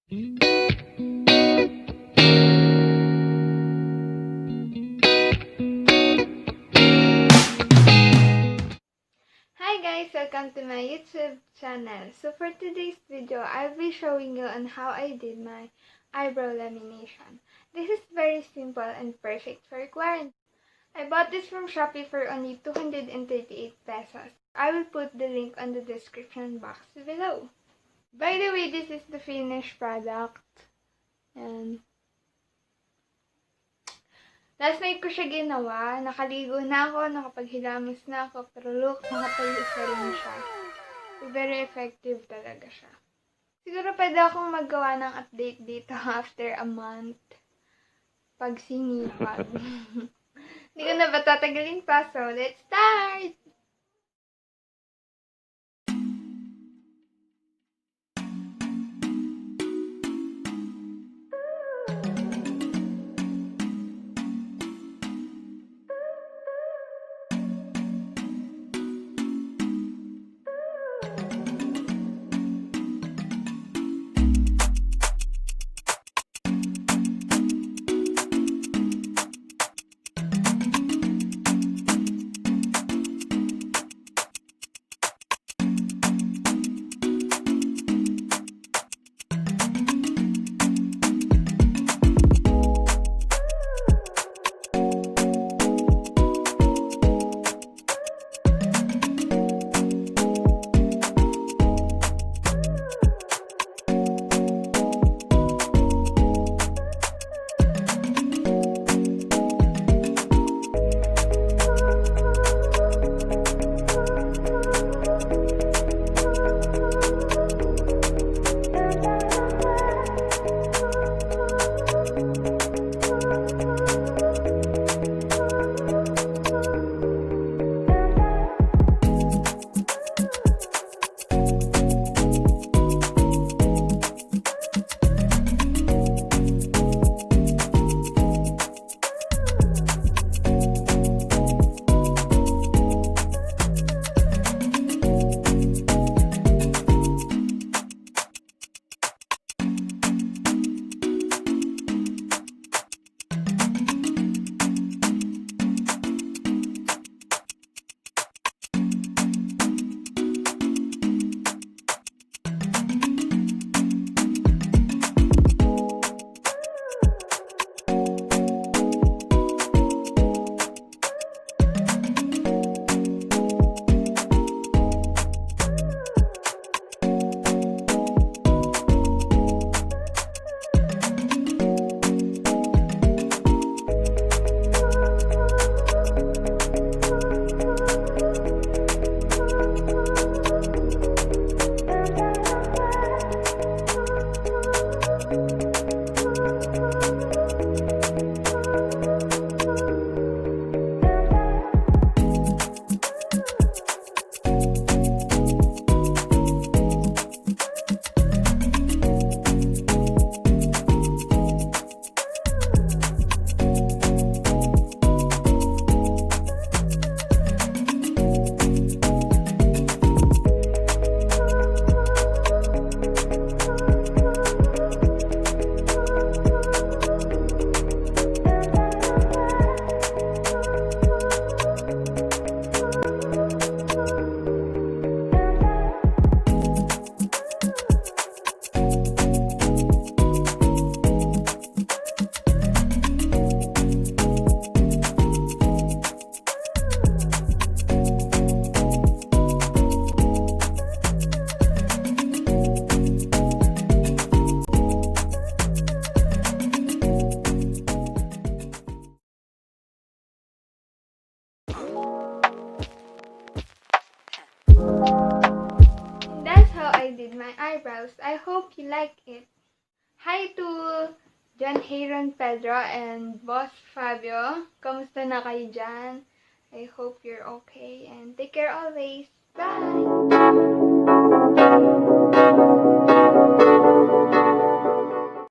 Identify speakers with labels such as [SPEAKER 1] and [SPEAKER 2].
[SPEAKER 1] Hi guys! Welcome to my YouTube channel. So for today's video, I'll be showing you on how I did my eyebrow lamination. This is very simple and perfect for quarantine. I bought this from Shopee for only 238 pesos. I will put the link on the description box below. By the way, this is the finished product. And last night ko siya ginawa. Nakaligo na ako, nakapaghilamos na ako. Pero look, nakapayos na rin siya. So, very effective talaga siya. Siguro pwede akong magawa ng update dito after a month. Pag sinipag. Hindi ko na ba tatagalin pa? So, let's start! That's how I did my eyebrows. I hope you like it. Hi to John Hayron Pedro and Boss Fabio. Kamusta na kayo dyan? I hope you're okay and take care always. Bye!